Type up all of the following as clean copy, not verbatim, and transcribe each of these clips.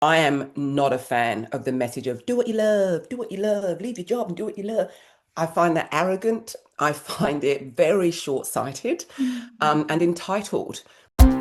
I am not a fan of the message of do what you love, leave your job and do what you love. I find that arrogant. I find it very short-sighted, and entitled.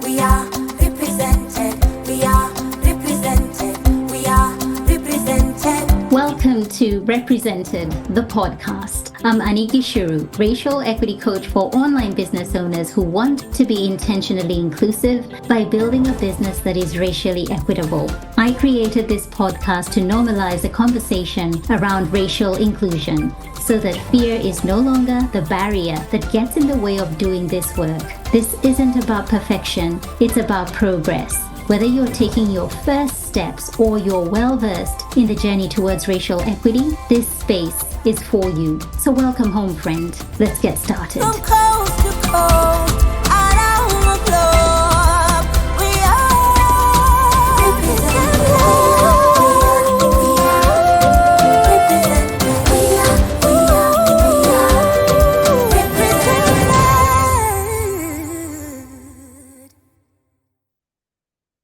We are represented. We are represented. We are represented. Welcome to Represented, the podcast. I'm Aniki Shuru, racial equity coach for online business owners who want to be intentionally inclusive by building a business that is racially equitable. I created this podcast to normalize a conversation around racial inclusion so that fear is no longer the barrier that gets in the way of doing this work. This isn't about perfection, it's about progress. Whether you're taking your first steps or you're well-versed in the journey towards racial equity, this space is for you. So welcome home, friend. Let's get started. From coast to coast, around the globe, we are represented.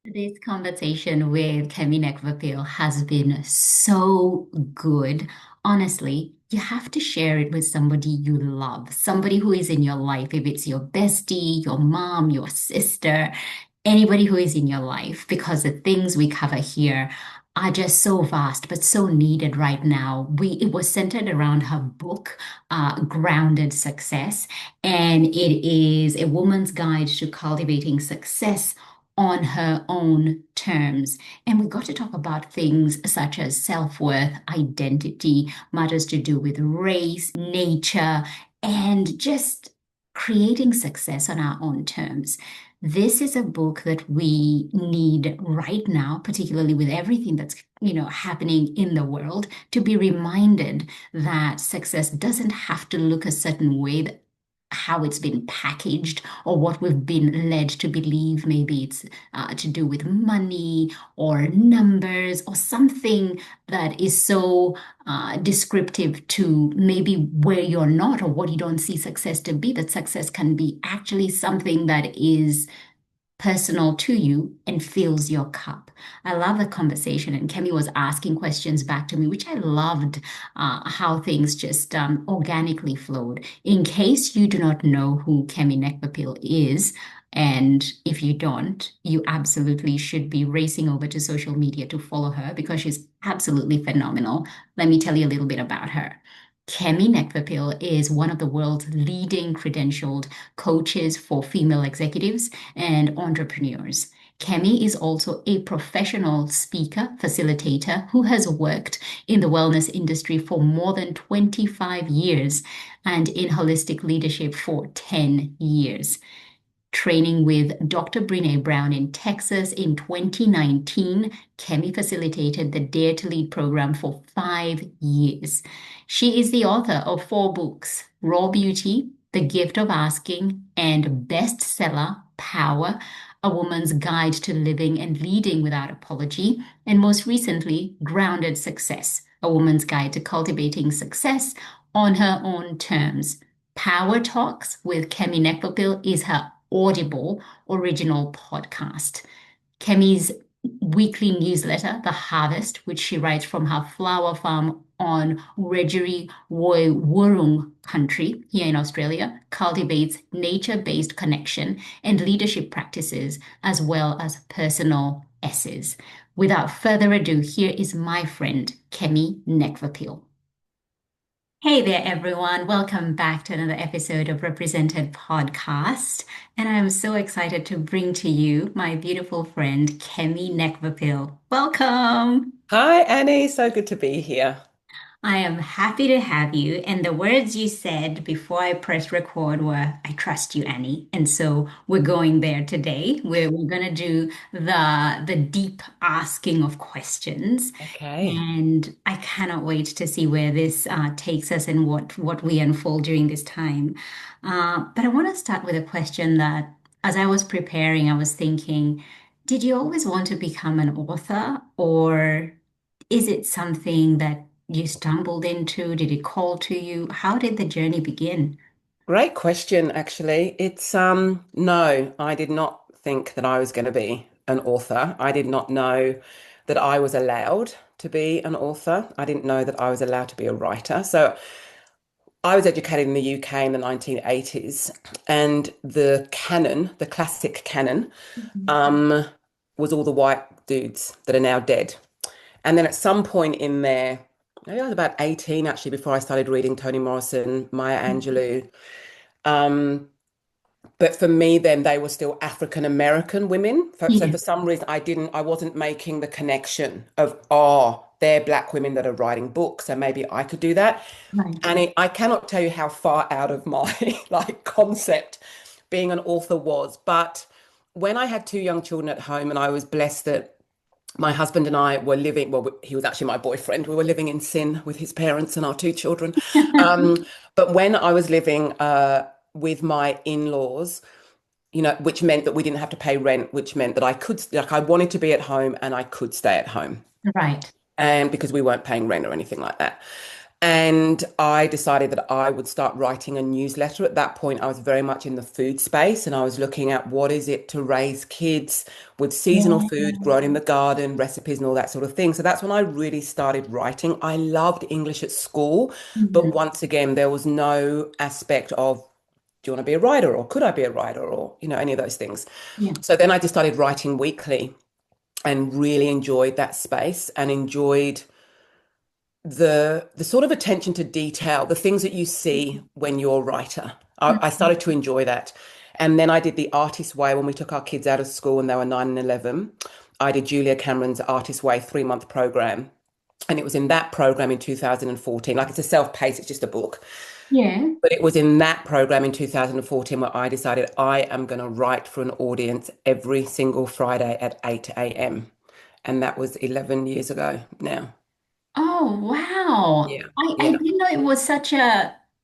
This conversation with Kemi Nekvapil has been so good. Honestly, you have to share it with somebody you love, somebody who is in your life, if it's your bestie, your mom, your sister, anybody who is in your life, because the things we cover here are just so vast, but so needed right now. It was centered around her book, Grounded Success, and it is a woman's guide to cultivating success on her own terms. And we got to talk about things such as self-worth, identity, matters to do with race, nature, and just creating success on our own terms. This is a book that we need right now, particularly with everything that's, happening in the world, to be reminded that success doesn't have to look a certain way, how it's been packaged or what we've been led to believe. Maybe it's to do with money or numbers or something that is so descriptive to maybe where you're not or what you don't see success to be, that success can be actually something that is personal to you and fills your cup. I love the conversation, and Kemi was asking questions back to me, which I loved, how things just organically flowed. In case you do not know who Kemi Nekvapil is, and if you don't, you absolutely should be racing over to social media to follow her because she's absolutely phenomenal. Let me tell you a little bit about her. Kemi Nekvapil is one of the world's leading credentialed coaches for female executives and entrepreneurs. Kemi is also a professional speaker, facilitator who has worked in the wellness industry for more than 25 years and in holistic leadership for 10 years. Training with Dr. Brene Brown in Texas in 2019, Kemi facilitated the Dare to Lead program for 5 years. She is the author of 4 books, Raw Beauty, The Gift of Asking, and bestseller, Power, A Woman's Guide to Living and Leading Without Apology, and most recently, Grounded Success, A Woman's Guide to Cultivating Success on Her Own Terms. Power Talks with Kemi Nekvapil is her Audible original podcast. Kemi's weekly newsletter, The Harvest, which she writes from her flower farm on Wurundjeri Woi Wurrung country here in Australia, cultivates nature-based connection and leadership practices as well as personal essays. Without further ado, here is my friend, Kemi Nekvapil. Hey there, everyone. Welcome back to another episode of Represented Podcast. And I'm so excited to bring to you my beautiful friend, Kemi Nekvapil. Welcome. Hi, Annie. So good to be here. I am happy to have you. And the words you said before I pressed record were, I trust you, Annie. And so we're going there today. We're going to do the deep asking of questions. Okay. And I cannot wait to see where this takes us and what we unfold during this time. But I want to start with a question that, as I was preparing, I was thinking, did you always want to become an author, or is it something that you stumbled into? Did it call to you? How did the journey begin? Great question, actually. It's no, I did not think that I was going to be an author. I did not know. that I was allowed to be an author. I didn't know that I was allowed to be a writer. So I was educated in the UK in the 1980s, and the canon, the classic canon, Mhm. um, was all the white dudes that are now dead. And then at some point in there, maybe I was about 18 actually before I started reading Toni Morrison, Maya Angelou. Um, but for me, then they were still African American women. So Yeah, for some reason, I wasn't making the connection of, oh, they're Black women that are writing books, so maybe I could do that. right. And I cannot tell you how far out of my like concept being an author was. But when I had two young children at home, and I was blessed that my husband and I were living, well, he was actually my boyfriend. We were living in sin with his parents and our two children. Um, but when I was living with my in-laws, which meant that we didn't have to pay rent, which meant that I could, like, I wanted to be at home and I could stay at home. Right. And because we weren't paying rent or anything like that. And I decided that I would start writing a newsletter. At that point, I was very much in the food space and I was looking at what is it to raise kids with seasonal Yeah. food grown in the garden, recipes and all that sort of thing. So that's when I really started writing. I loved English at school, but Mhm. once again, there was no aspect of, do you want to be a writer or could I be a writer or, any of those things. Yeah. So then I just started writing weekly and really enjoyed that space and enjoyed the sort of attention to detail, the things that you see when you're a writer. I Mhm. started to enjoy that. And then I did the Artist Way when we took our kids out of school when they were 9 and 11. I did Julia Cameron's Artist Way 3-month program. And it was in that program in 2014. Like it's a self-paced, it's just a book. Yeah. But it was in that program in 2014 where I decided I am going to write for an audience every single Friday at 8 a.m. And that was 11 years ago now. Oh, wow. Yeah. I Yeah. didn't know it was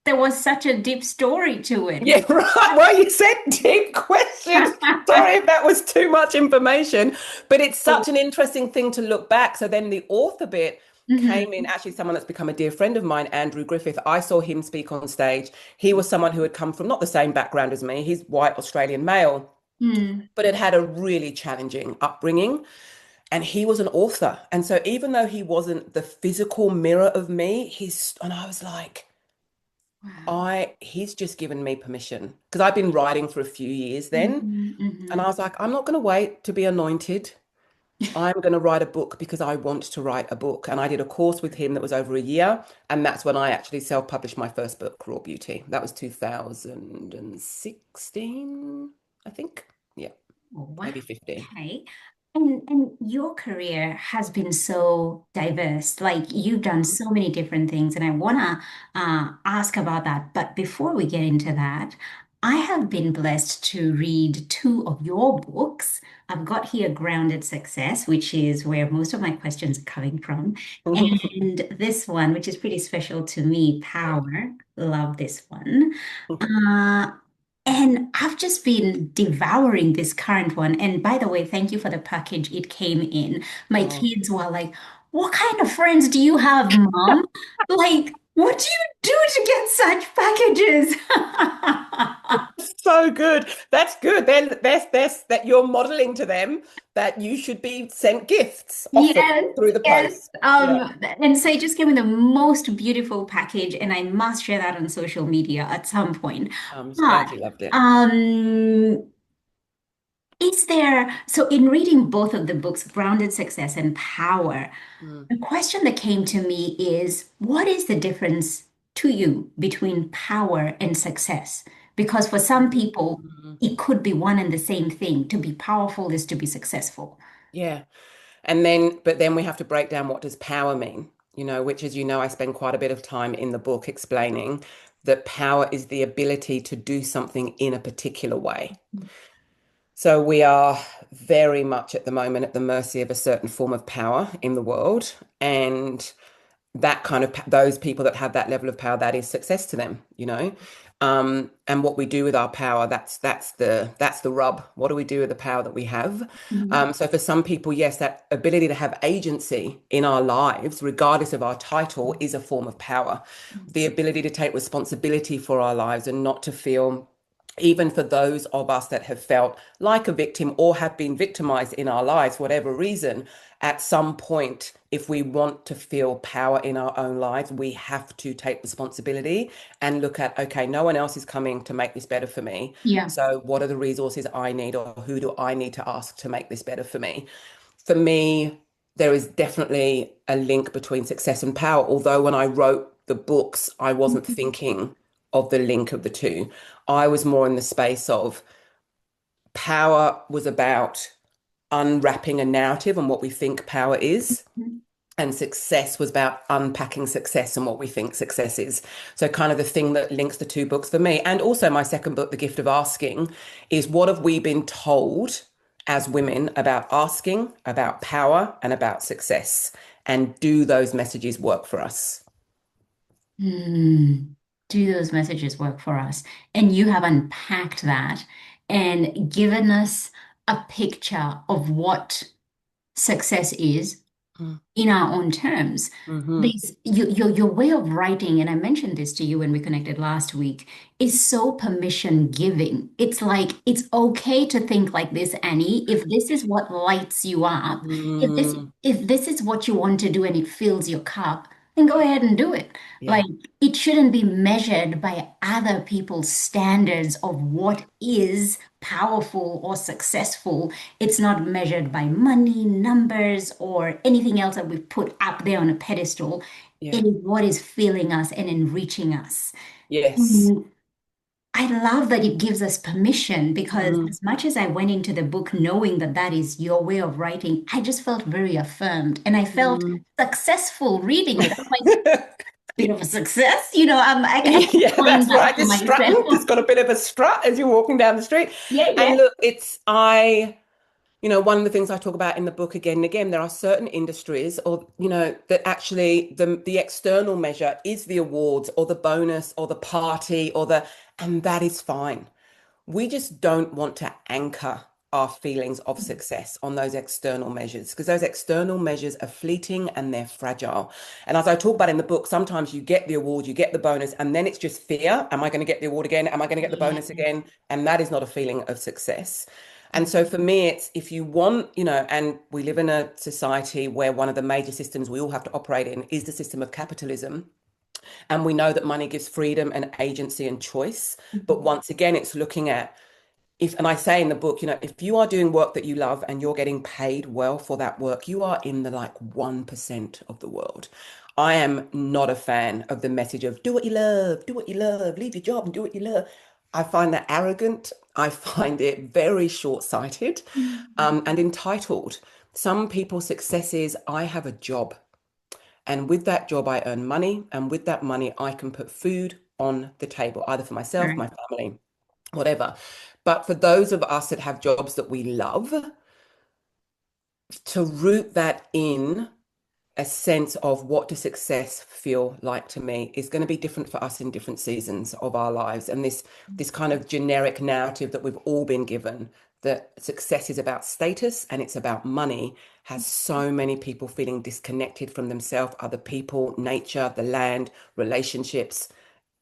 there was such a deep story to it. Yeah, right. Well, you said deep questions. Sorry if that was too much information, but it's such an interesting thing to look back. So then the author bit came in, Mhm. actually someone that's become a dear friend of mine, Andrew Griffith. I saw him speak on stage. He was someone who had come from not the same background as me. He's white Australian male, Mm. but had a really challenging upbringing. And he was an author. And so even though he wasn't the physical mirror of me, and I was like, Wow. he's just given me permission because I've been writing for a few years then. Mhm, And I mhm. was like, I'm not going to wait to be anointed. I'm going to write a book because I want to write a book. And I did a course with him that was over a year. And that's when I actually self-published my first book, Raw Beauty. That was 2016, I think. Yeah, Oh, wow. maybe 15. Okay. And your career has been so diverse. Like you've done Mhm. so many different things, and I wanna ask about that. But before we get into that, I have been blessed to read two of your books. I've got here Grounded Success, which is where most of my questions are coming from, and this one, which is pretty special to me, Power. Love this one. Uh, and I've just been devouring this current one. And by the way, thank you for the package it came in. My Oh, kids were like, "What kind of friends do you have, Mom? Like, what do you do to get such packages?" so good. That's good. Then there's that you're modeling to them that you should be sent gifts often Yes, through the yes. post. Yeah. And so it just gave me the most beautiful package, and I must share that on social media at some point. I'm glad But you loved it. um, is there, so in reading both of the books, Grounded Success and Power, Mm. the question that came to me is, what is the difference to you between power and success? Because for some people, Mm. it could be one and the same thing. To be powerful is to be successful. Yeah. But then we have to break down what does power mean, which, as you know, I spend quite a bit of time in the book explaining that power is the ability to do something in a particular way. So we are very much at the moment at the mercy of a certain form of power in the world. And that kind of those people that have that level of power, that is success to them. And what we do with our power, that's the rub. What do we do with the power that we have? Mhm. So for some people, yes, that ability to have agency in our lives, regardless of our title, is a form of power. The ability to take responsibility for our lives and not to feel even for those of us that have felt like a victim or have been victimized in our lives, whatever reason, at some point, if we want to feel power in our own lives, we have to take responsibility and look at, okay, no one else is coming to make this better for me. Yeah. So, what are the resources I need, or who do I need to ask to make this better for me? For me, there is definitely a link between success and power. Although when I wrote the books, I wasn't thinking of the link of the two. I was more in the space of power was about unwrapping a narrative and what we think power is. And success was about unpacking success and what we think success is. So, kind of the thing that links the two books for me. And also, my second book, The Gift of Asking, is what have we been told as women about asking, about power, and about success? And do those messages work for us? Hmm. Do those messages work for us? And you have unpacked that and given us a picture of what success is in our own terms. Mm-hmm. These your way of writing, and I mentioned this to you when we connected last week, is so permission giving. It's like it's okay to think like this, Annie. If this is what lights you up, if this Mm, if this is what you want to do and it fills your cup, then go ahead and do it. yeah. Like it shouldn't be measured by other people's standards of what is powerful or successful. It's not measured by money, numbers, or anything else that we put up there on a pedestal. Yeah. It is what is filling us and enriching us. Yes. Mm, I love that it gives us permission because Mm. as much as I went into the book knowing that that is your way of writing, I just felt very affirmed and I felt Mm. successful reading it. I'm like, bit of a success, I Yeah, find that's that right. for Just strutting, myself. just got a bit of a strut as you're walking down the street. Yeah, And yeah. look, one of the things I talk about in the book again and again, there are certain industries or, that actually the external measure is the awards or the bonus or the party and that is fine. We just don't want to anchor our feelings of success on those external measures because those external measures are fleeting and they're fragile. And as I talk about in the book, sometimes you get the award, you get the bonus, and then it's just fear. Am I going to get the award again? Am I going to get the Yeah. bonus again? And that is not a feeling of success. And so for me, it's if you want, and we live in a society where one of the major systems we all have to operate in is the system of capitalism. And we know that money gives freedom and agency and choice. But Mhm. once again, it's looking at and I say in the book, if you are doing work that you love and you're getting paid well for that work, you are in the like 1% of the world. I am not a fan of the message of do what you love, leave your job and do what you love. I find that arrogant. I find it very short-sighted, and entitled. Some people's success is I have a job. And with that job, I earn money. And with that money, I can put food on the table, either for myself, Right. my family, whatever. But for those of us that have jobs that we love, to root that in a sense of what does success feel like to me is going to be different for us in different seasons of our lives. And this kind of generic narrative that we've all been given that success is about status and it's about money has so many people feeling disconnected from themselves, other people, nature, the land, relationships.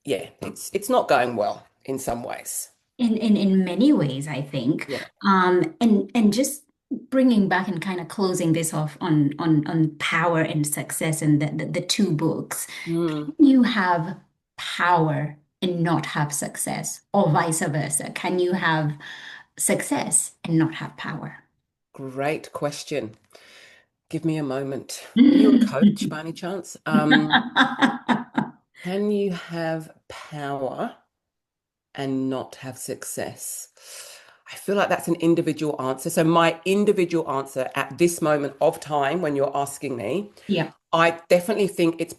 Yeah, it's not going well in some ways. In many ways, I think. Yeah. And just bringing back and kind of closing this off on power and success and the two books. Mm. Can you have power and not have success, or vice versa? Can you have success and not have power? Great question. Give me a moment. Are you a coach by any chance? Can you have power and not have success? I feel like that's an individual answer. So my individual answer at this moment of time when you're asking me, Yeah. I definitely think it's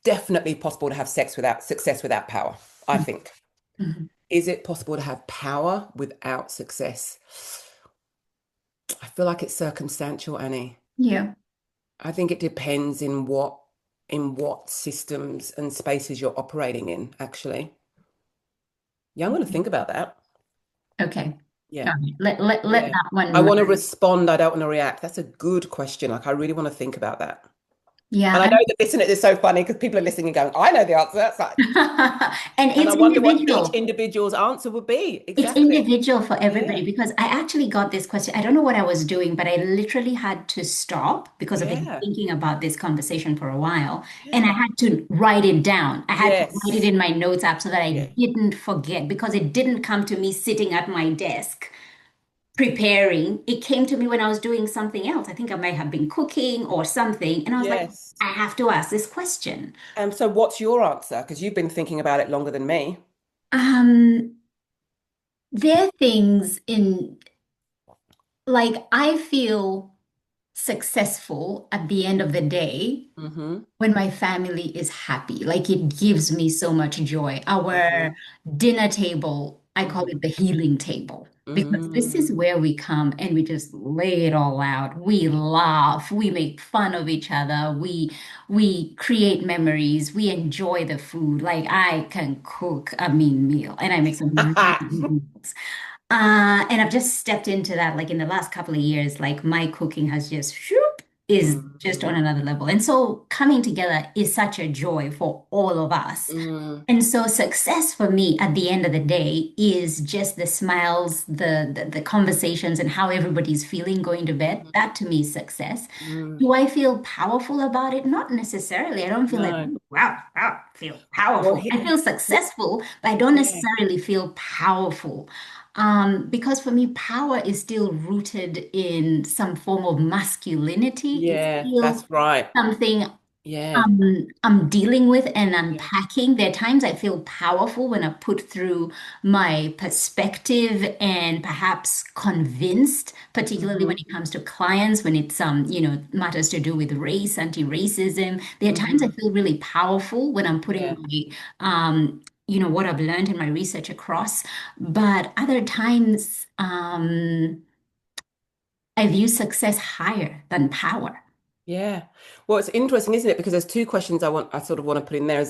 definitely possible to have sex without success without power. I think. Mhm. Is it possible to have power without success? I feel like it's circumstantial, Annie. Yeah. I think it depends in what systems and spaces you're operating in, actually. Yeah, I'm going to think about that. Okay. Yeah. All right. Let Yeah. that I one want to run. respond. I don't want to react. That's a good question. Like, I really want to think about that. Yeah, And I know that listening is so funny because people are listening and going, I know the answer. It's like, and and I it's wonder what each individual. individual's answer would be. It's Exactly. individual for everybody Yeah. because I actually got this question. I don't know what I was doing, but I literally had to stop because I've been Yeah. thinking about this conversation for a while and I Yeah. had to write it down. I had to write it Yes. in my notes app so that I Yeah. didn't forget because it didn't come to me sitting at my desk preparing. It came to me when I was doing something else. I think I might have been cooking or something. And I was like, Yes. I have to ask this question. So what's your answer? Because you've been thinking about it longer than me. Um, there are things in like I feel successful at the end of the day Mm-hmm. when my family is happy. Like it gives me so much joy. Mm-hmm. Our dinner table, I call Mm-hmm. it the healing table. Because this is Mm. where we come and we just lay it all out. We laugh, we make fun of each other, we create memories, we enjoy the food. Like I can cook a mean meal and I make some really good meals. And I've just stepped into that like in the last couple of years, like my cooking has just whoop, is just on Mm. another level. And so coming together is such a joy for all of us. Mm. And so success for me at the end of the day is just the smiles, the conversations and how everybody's feeling going to bed. That to me is success. Mm. Do I feel powerful about it? Not necessarily. I don't feel like, No. "Ooh, wow, wow, I feel Well, powerful. I feel well, successful, but I don't yeah. necessarily feel powerful. Because for me, power is still rooted in some form of masculinity. It's Yeah, still that's right. something Yeah. I'm dealing with and Yeah. unpacking. There are times I feel powerful when I put through my perspective and perhaps convinced, particularly when Mm-hmm. it comes to clients, when it's matters to do with race, anti-racism. There are times I Mm-hmm. feel really powerful when I'm putting Yeah. what I've learned in my research across. But other times, I view success higher than power. Yeah. Well, it's interesting, isn't it? Because there's two questions I sort of want to put in there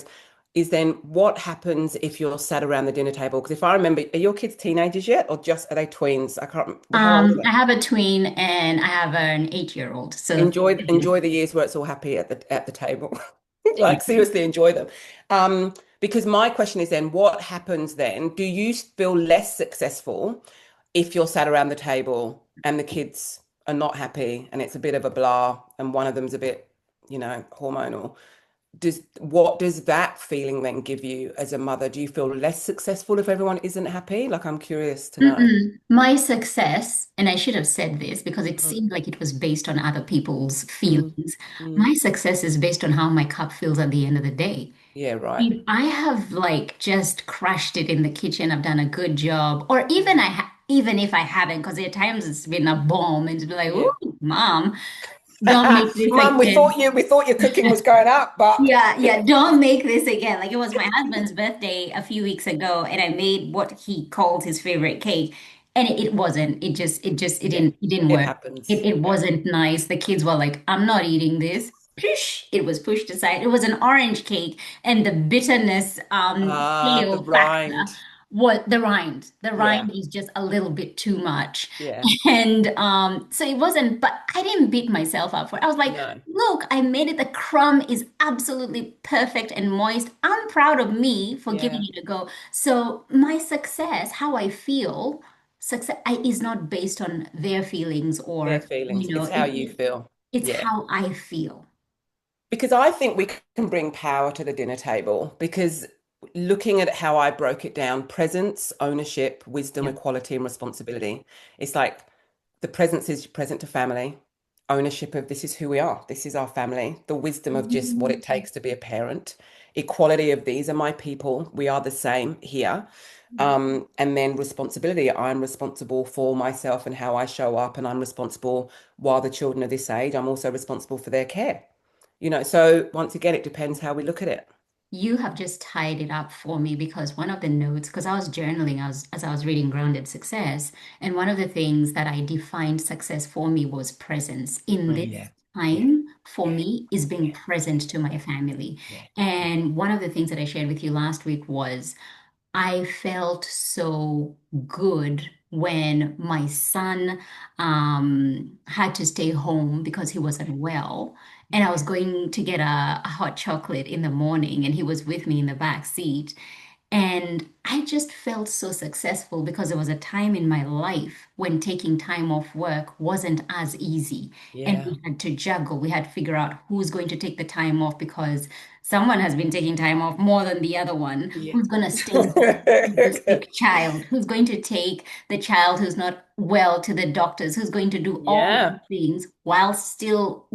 is then what happens if you're sat around the dinner table? Because if I remember, are your kids teenagers yet or just are they tweens? I can't remember. How old are I they? have a tween and I have an 8-year-old. So Enjoy the years where it's all happy at the table. Like seriously enjoy them. Because my question is then what happens then? Do you feel less successful if you're sat around the table and the kids are not happy and it's a bit of a blah and one of them's a bit, hormonal? What does that feeling then give you as a mother? Do you feel less successful if everyone isn't happy? Like I'm curious to know. Mm-mm. My success, and I should have said this because it Mm, seemed like it was based on other people's mm, feelings. mm. My success is based on how my cup feels at the end of the day. Yeah, right. If I have like just crushed it in the kitchen, I've done a good job, or Mm, even if I haven't, because there are times it's been a bomb and it's been like, yeah. "Ooh, mom, don't make this Mum, again." we thought your cooking was going up, but Yeah, yeah, don't make this again. Like it was my husband's birthday a few weeks ago, and I made what he called his favorite cake. And it wasn't. yeah, It didn't it work. happens. It Yeah. wasn't nice. The kids were like, I'm not eating this. Push. It was pushed aside. It was an orange cake, and the bitterness Ah, the scale factor rind. what the rind. The Yeah, rind is just a little bit too much. yeah. And so it wasn't, but I didn't beat myself up for it. I was like, No. look, I made it. The crumb is absolutely perfect and moist. I'm proud of me for giving Yeah, it a go. So my success, how I feel, is not based on their feelings their or, feelings. It's how you feel. it's Yeah. how I feel. Because I think we can bring power to the dinner table because looking at how I broke it down, presence, ownership, wisdom, Yeah. equality, and responsibility. It's like the presence is present to family, ownership of this is who we are, this is our family, the wisdom of just what it takes to be a parent, equality of these are my people, we are the same here. And then responsibility. I'm responsible for myself and how I show up, and I'm responsible while the children are this age, I'm also responsible for their care. So once again, it depends how we look at it. You have just tied it up for me because one of the notes, because I was journaling as I was reading Grounded Success, and one of the things that I defined success for me was presence. In Oh, this yeah. Yeah. time, for Yeah. me, is being Yeah. present to my family. Yeah. Yeah. And one of the things that I shared with you last week was I felt so good when my son had to stay home because he wasn't well. And I was going to get a hot chocolate in the morning, and he was with me in the back seat. And I just felt so successful because there was a time in my life when taking time off work wasn't as easy. And Yeah. we had to juggle. We had to figure out who's going to take the time off because someone has been taking time off more than the other one. Yeah. Who's going to stay home with the sick child? Who's going to take the child who's not well to the doctors? Who's going to do all Yeah. these things while still,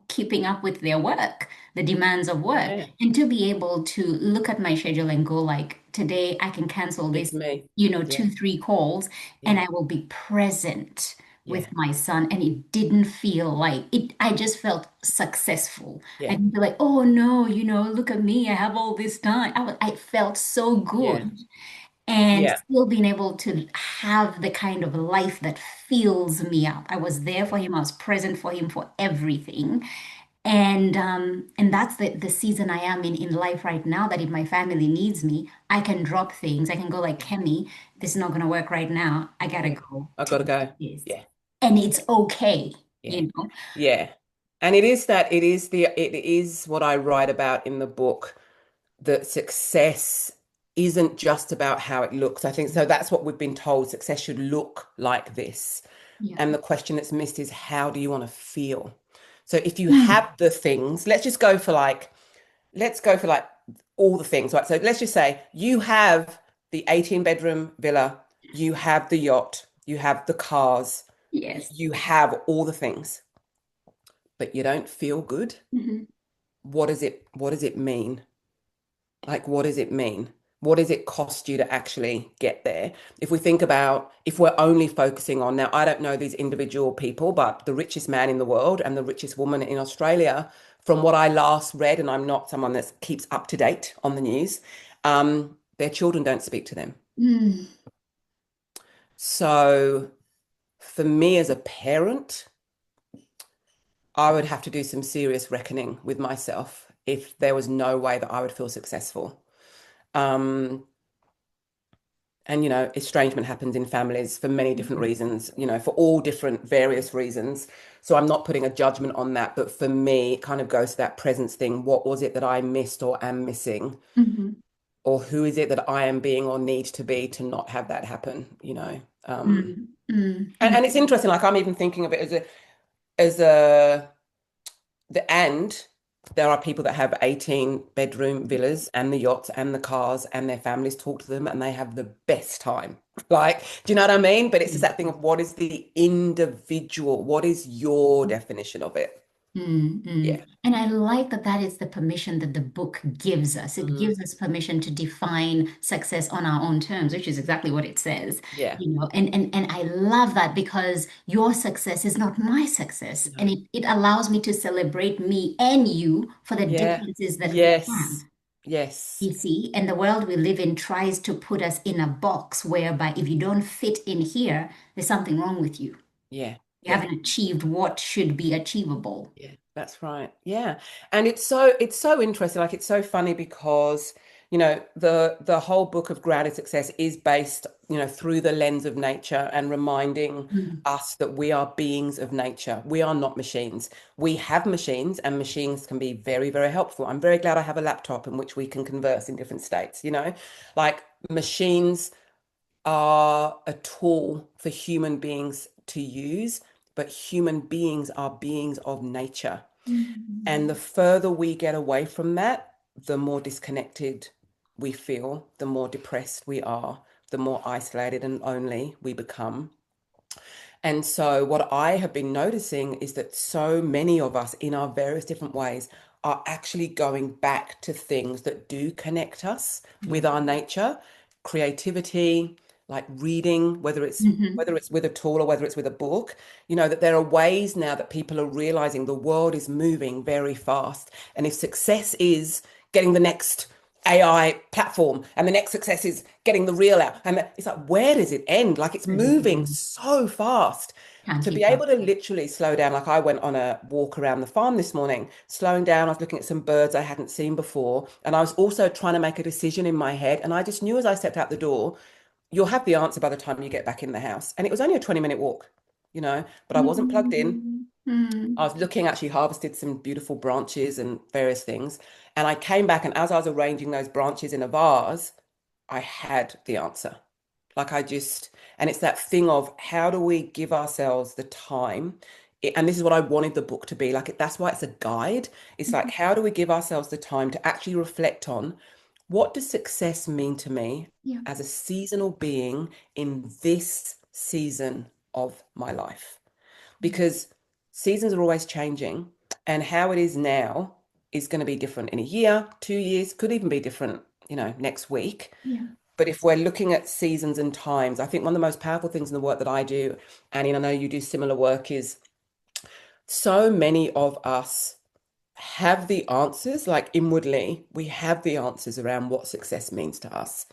keeping up with their work, the demands of work? Yeah. And to be able to look at my schedule and go like, today I can cancel It's this, me. Yeah. 2, 3 calls, and Yeah. I will be present with Yeah. my son. And it didn't feel like it, I just felt successful. I Yeah. didn't feel like, oh no, look at me, I have all this time. I felt so Yeah. good. And Yeah. still being able to have the kind of life that fills me up. I was there for him, I was present for him for everything. And that's the season I am in life right now, that if my family needs me, I can drop things. I can go like, Kemi, this is not gonna work right now. I gotta Yeah. go I to gotta go. this. Yeah. And it's okay, Yeah. you know. Yeah. And it is what I write about in the book, that success isn't just about how it looks. I think so. That's what we've been told. Success should look like this. Yeah. And the question that's missed is, how do you want to feel? So if you Mm. have the things, let's go for like all the things, right? So let's just say you have the 18-bedroom villa, you have the yacht, you have the cars, Yes. you have all the things, but you don't feel good. Mhm. What does it mean? Like, what does it mean? What does it cost you to actually get there? If we think about, if we're only focusing on, now, I don't know these individual people, but the richest man in the world and the richest woman in Australia, from what I last read, and I'm not someone that keeps up to date on the news, their children don't speak to them. Mm. So for me as a parent, I would have to do some serious reckoning with myself if there was no way that I would feel successful. Um, And, estrangement happens in families for many different reasons, for all different various reasons. So I'm not putting a judgment on that. But for me, it kind of goes to that presence thing. What was it that I missed or am missing? Mhm. Or who is it that I am being or need to be to not have that happen? Mm. Mm. And it's interesting, like I'm even thinking of it as a and there are people that have 18-bedroom villas and the yachts and the cars, and their families talk to them and they have the best time. Like, do you know what I mean? But it's just that thing of, what is the individual? What is your definition of it? Mm, Yeah. mm. And I like that that is the permission that the book gives us. It Mm, gives us permission to define success on our own terms, which is exactly what it says. yeah. And I love that because your success is not my success. And No. it allows me to celebrate me and you for the Yeah. differences that we have. Yes. Yes. You see, and the world we live in tries to put us in a box whereby if you don't fit in here, there's something wrong with you. Yeah. You Yeah. haven't achieved what should be achievable. Yeah, that's right. Yeah. And it's so interesting. Like, it's so funny because, the whole book of Grounded Success is based, through the lens of nature and reminding Mm, us that we are beings of nature. We are not machines. We have machines, and machines can be very, very helpful. I'm very glad I have a laptop in which we can converse in different states. Like, machines are a tool for human beings to use, but human beings are beings of nature. And mm, the further we get away from that, the more disconnected we feel, the more depressed we are, the more isolated and lonely we become. And so, what I have been noticing is that so many of us, in our various different ways, are actually going back to things that do connect us with yeah. our nature, creativity, like reading, whether it's Mhm. whether it's with a tool or whether it's with a book. That there are ways now that people are realizing the world is moving very fast. And if success is getting the next AI platform, and the next success is getting the reel out, and it's like, where does it end? Like, it's moving Mhm. so fast. Can't To be keep up. able to literally slow down, like I went on a walk around the farm this morning, slowing down, I was looking at some birds I hadn't seen before, and I was also trying to make a decision in my head, and I just knew as I stepped out the door, you'll have the answer by the time you get back in the house. And it was only a 20-minute walk, but I wasn't plugged in. Mm, mm, I was looking, actually harvested some beautiful branches and various things. And I came back, and as I was arranging those branches in a vase, I had the answer. Like I just, and it's that thing of how do we give ourselves the time? And this is what I wanted the book to be like. That's why it's a guide. It's like, how do we give ourselves the time to actually reflect on what does success mean to me yeah, as a seasonal being in this season of my life? Because seasons are always changing, and how it is now is going to be different in a year, 2 years, could even be different, next week. yeah, But if we're looking at seasons and times, I think one of the most powerful things in the work that I do, Annie, and I know you do similar work, is so many of us have the answers, like inwardly, we have the answers around what success means to us,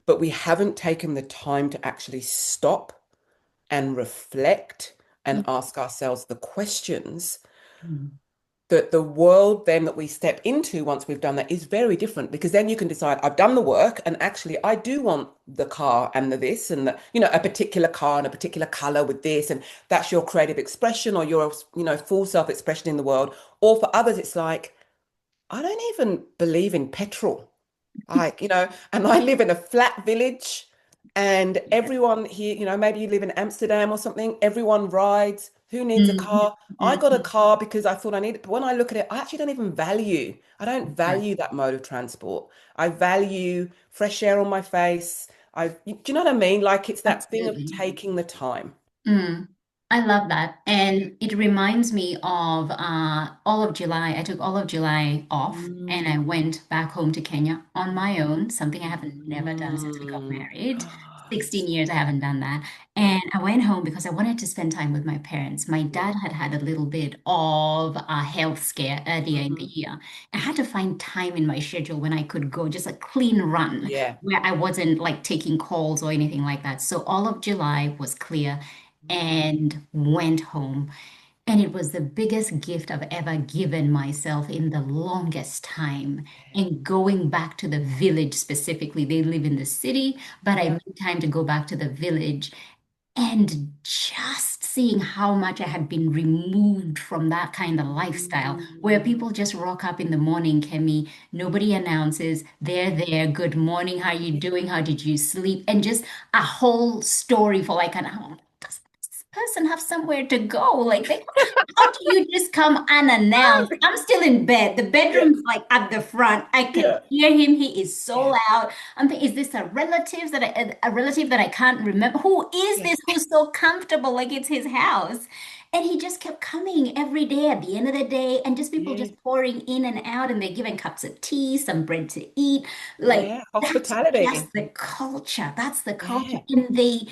but we haven't taken the time to actually stop and reflect yeah. and ask ourselves the questions Mm, that the world then that we step into once we've done that is very different, because then you can decide I've done the work and actually I do want the car and the this and the a particular car and a particular color with this, and that's your creative expression or your full self-expression in the world. Or for others it's like I don't even believe in petrol. Like, and I live in a flat village, and yes. everyone here, maybe you live in Amsterdam or something, everyone rides. Who needs a Mhm, car? I got a mhm. car because I thought I needed, but when I look at it, I actually don't even I don't Right. value that mode of transport. I value fresh air on my face. Do you know what I mean? Like it's that thing of Absolutely. taking the time. Mm, I love that. And it reminds me of all of July. I took all of July off and I Mm, went back home to Kenya on my own, something I have never done since we got mm. married. 16 years I haven't done that. And I went home because I wanted to spend time with my parents. My Yeah. dad had had a little bit of a health scare earlier in the Mhm. year. I had to find time in my schedule when I could go, just a clean run Yeah. where I wasn't like taking calls or anything like that. So all of July was clear and went home. And it was the biggest gift I've ever given myself in the longest time. And going back to the village specifically, they live in the city, but I Yeah. made time to go back to the village and just seeing how much I had been removed from that kind of lifestyle where Mm. people just rock up in the morning, Kemi, nobody announces, they're there, good morning, how you doing, how did you sleep, and just a whole story for like an hour. Does this person have somewhere to go? Like how do you just come unannounced? I'm still in bed. The Yeah. bedroom's like at the front. I can Yeah. hear him. He is so Yeah. loud. I'm thinking, is this a relative that I can't remember? Who is Yeah. this who's so comfortable like it's his house? And he just kept coming every day at the end of the day, and just people Yeah. just pouring in and out, and they're giving cups of tea, some bread to eat. Like Yeah. that's just Hospitality. the culture. That's the culture. Yeah. And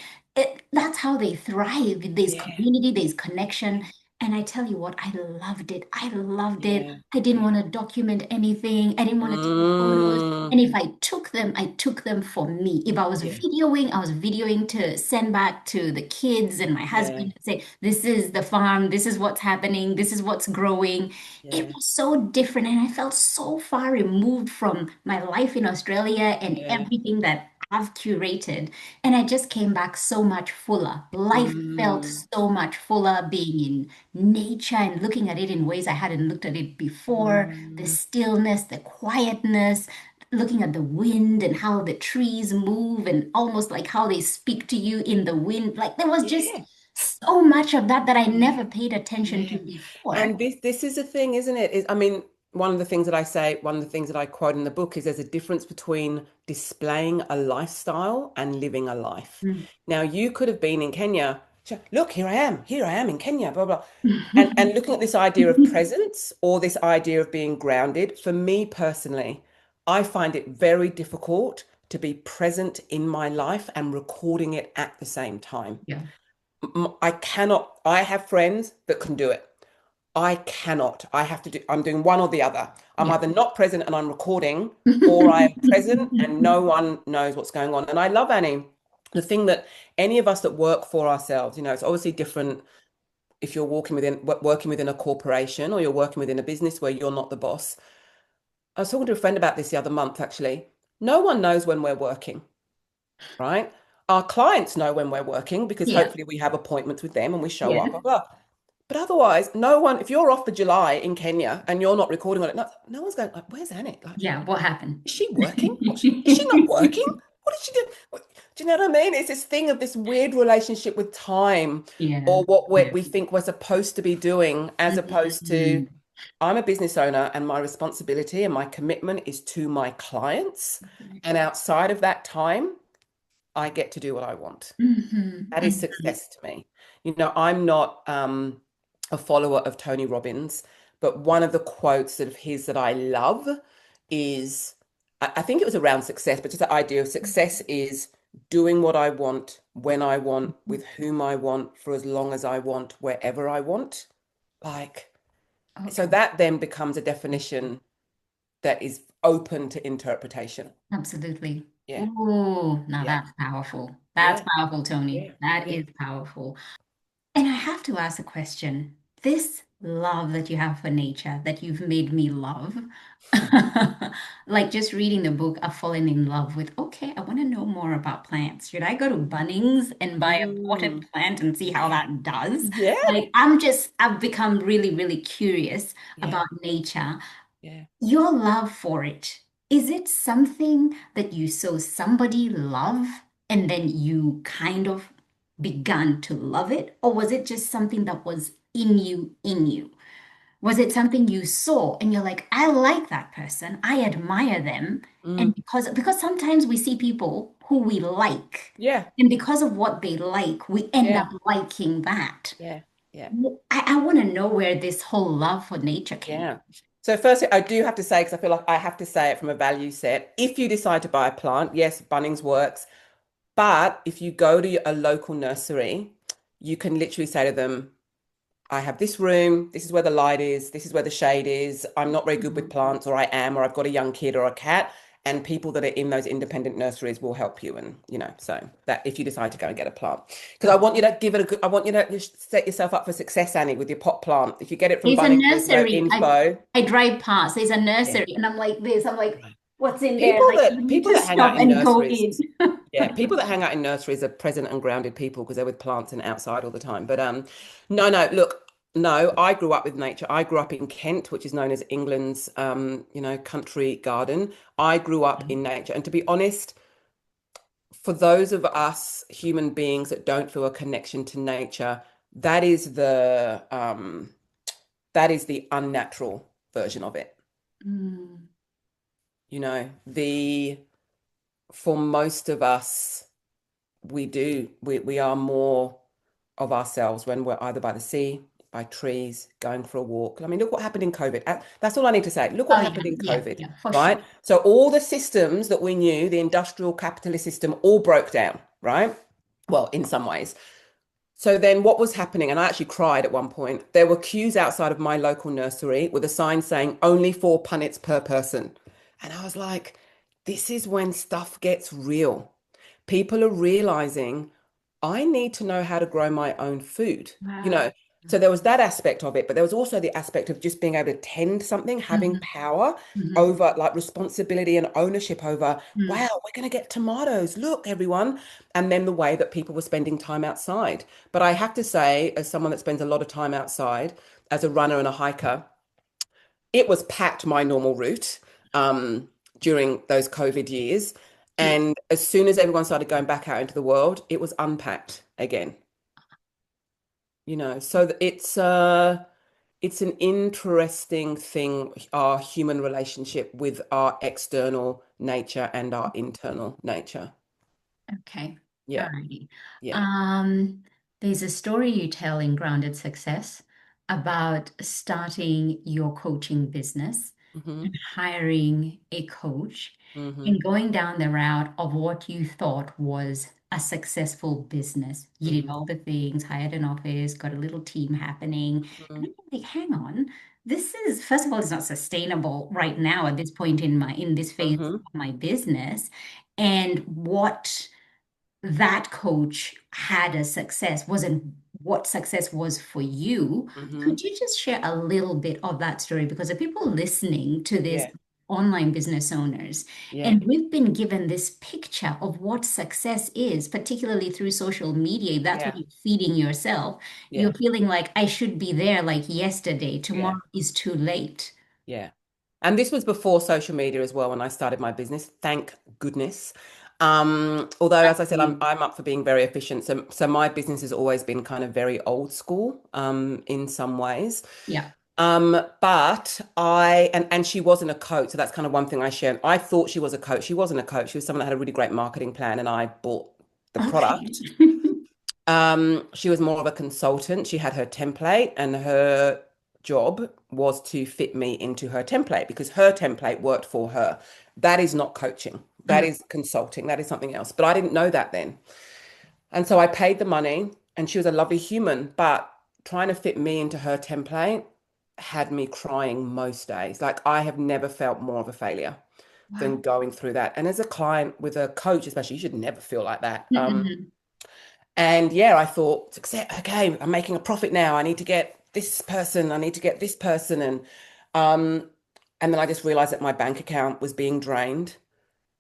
that's how they thrive. There's Yeah. community, there's connection. And I tell you what, I loved it. I loved it. Yeah. I didn't Yeah. want to document anything. I didn't want to take photos. Mm. And if I took them, I took them for me. If Yeah. I was videoing to send back to the kids and my Yeah. husband to say, this is the farm, this is what's happening, this is what's growing. It Yeah. was so different. And I felt so far removed from my life in Australia and Yeah. everything that I've curated. And I just came back so much fuller. Life felt Mm. so much fuller being in nature and looking at it in ways I hadn't looked at it before. The Mm. stillness, the quietness, looking at the wind and how the trees move and almost like how they speak to you in the wind. Like there was just Yeah. so much of that that I Yeah. never paid attention to Yeah. before. And this is a thing, isn't it? I mean, one of the things that I say, one of the things that I quote in the book is there's a difference between displaying a lifestyle and living a life. Mm. Now, you could have been in Kenya. Look, here I am in Kenya, blah, blah. And looking at this idea of presence or this idea of being grounded, for me personally, I find it very difficult to be present in my life and recording it at the same time. Yeah. I cannot, I have friends that can do it. I cannot. I'm doing one or the other. I'm Yeah. either not present and I'm recording, or I am present and no one knows what's going on. And I love Annie. The thing that any of us that work for ourselves, it's obviously different if you're working within a corporation or you're working within a business where you're not the boss. I was talking to a friend about this the other month, actually. No one knows when we're working, right? our clients know when we're working because Yeah. hopefully we have appointments with them and we show Yeah. up, blah, blah. But otherwise, no one, if you're off for July in Kenya and you're not recording on it, no one's going, like, where's Anik? Like, Yeah. What happened? is she working? Is she not working? What did she do? Do you know what I mean? It's this thing of this weird relationship with time Yeah. or what Yeah. we think we're supposed to be doing, as opposed to Mhm. I'm a business owner and my responsibility and my commitment is to my clients. And outside of that time, I get to do what I want. Mhm. That is Mhm. success to me. I'm not a follower of Tony Robbins, but one of the quotes of his that I love is, I think it was around success, but just the idea of success is doing what I want, when I want, with whom I want, for as long as I want, wherever I want. Like, so Okay. that then becomes a definition that is open to interpretation. Absolutely. Yeah, Oh, now yeah, that's powerful. That's yeah, powerful, Tony. yeah, That yeah. is powerful. And I have to ask a question. This love that you have for nature, that you've made me love, like just reading the book, I've fallen in love with, okay, I want to know more about plants. Should I go to Bunnings and buy a potted Mm, plant and see how yeah, that does? yeah, Like, I've become really, really curious yeah, about nature. yeah. Your love for it, is it something that you saw somebody love and then you kind of began to love it? Or was it just something that was in you, in you? Was it something you saw and you're like, I like that person, I admire them, Mm, and because sometimes we see people who we like, yeah, and because of what they like, we end up yeah, liking that. yeah, yeah, I want to know where this whole love for nature came yeah. So firstly, I do have to say, because I feel like I have to say it from a value set. If you decide to buy a plant, yes, Bunnings works. But if you go to a local nursery, you can literally say to them, I have this room, this is where the light is, this is where the shade is. I'm not very good with from. plants, or I am, or I've got a young kid or a cat. And people that are in those independent nurseries will help you. And, so that if you decide to go and get a plant, because I want you to give it a good, I want you to just set yourself up for success, Annie, with your pot plant. If you get it from There's a Bunnings, there's no nursery. info. I drive past. There's a Yeah. nursery, and I'm like this. I'm like, Right. what's in there? People Like, that you need people to that hang out stop in and go nurseries, in. yeah, people that hang out in nurseries are present and grounded people because they're with plants and outside all the time. But no, no, look, no, I grew up with nature. I grew up in Kent, which is known as England's country garden. I grew up in nature. And to be honest, for those of us human beings that don't feel a connection to nature, that is the unnatural version of it. Mm, The for most of us we are more of ourselves when we're either by the sea, by trees, going for a walk. I mean, look what happened in COVID. That's all I need to say. Look what oh yeah, happened in yeah, COVID, yeah, for sure. right? So all the systems that we knew, the industrial capitalist system, all broke down, right? Well, in some ways. So then what was happening, and I actually cried at one point, there were queues outside of my local nursery with a sign saying only 4 punnets per person. And I was like, this is when stuff gets real. People are realizing I need to know how to grow my own food, you Wow. know. So there was that aspect of it, but there was also the aspect of just being able to tend something, having Mhm, power mhm, over like responsibility and ownership over, mm. wow, we're going to get tomatoes. Look, everyone. And then the way that people were spending time outside. But I have to say, as someone that spends a lot of time outside, as a runner and a hiker, it was packed my normal route during those COVID years. Yeah. And as soon as everyone started going back out into the world, it was unpacked again. So it's an interesting thing, our human relationship with our external nature and our internal nature. Okay. Yeah, Alrighty. yeah. Um, there's a story you tell in Grounded Success about starting your coaching business Hmm. and hiring a coach Hmm. and going down the route of what you thought was a successful business. You did Hmm. all the things, hired an office, got a little team happening. And Hmm. I'm like, hang on, this is, first of all, it's not sustainable right now at this point in this phase Hmm. of my business. And what that coach had as success wasn't what success was for you. Hmm. Could you just share a little bit of that story? Because the people listening to this, Yeah. online business owners. Yeah. And we've been given this picture of what success is, particularly through social media. That's what Yeah. you're feeding yourself. You're Yeah. feeling like I should be there like yesterday. Yeah. Tomorrow is too late. Yeah. And this was before social media as well when I started my business. Thank goodness. Although, as I said, I'm up for being very efficient. So my business has always been kind of very old school, in some ways. Yeah. But and she wasn't a coach, so that's kind of one thing I shared. I thought she was a coach. She wasn't a coach. She was someone that had a really great marketing plan, and I bought the Okay. product. She was more of a consultant. She had her template, and her job was to fit me into her template because her template worked for her. That is not coaching. That Mm, is consulting. That is something else. But I didn't know that then. And so I paid the money, and she was a lovely human, but trying to fit me into her template had me crying most days. Like I have never felt more of a failure than wow. going through that. And as a client with a coach, especially, you should never feel like that. Mm-mm. And yeah, I thought, success, okay, I'm making a profit now. I need to get this person, I need to get this person. Um, and then I just realized that my bank account was being drained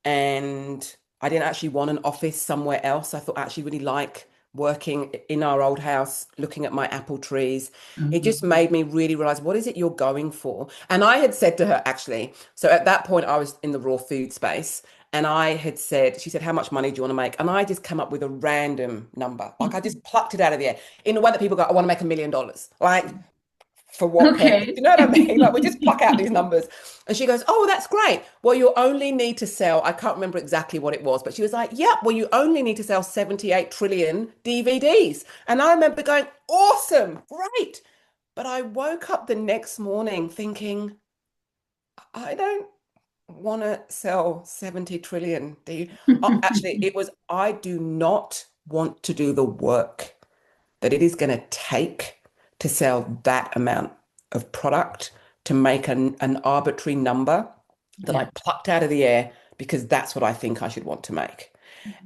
and I didn't actually want an office somewhere else. I thought I actually really like working in our old house, looking at my apple trees. It just Mhm. made me really realize what is it you're going for? And I had said to her, actually, so at that point I was in the raw food space. And I had said, she said, how much money do you want to make? And I just come up with a random number. Like I just plucked it out of the air in a way that people go, I want to make $1 million. Like, for what purpose? Okay. You know what I mean? Like we just pluck out these numbers. And she goes, oh, that's great. Well, you only need to sell, I can't remember exactly what it was, but she was like, yeah, well, you only need to sell 78 trillion DVDs. And I remember going, awesome, great. But I woke up the next morning thinking, I don't want to sell 70 trillion. Do you? Actually, it was, I do not want to do the work that it is going to take to sell that amount of product to make an arbitrary number that I Yeah. plucked out of the air because that's what I think I should want to make.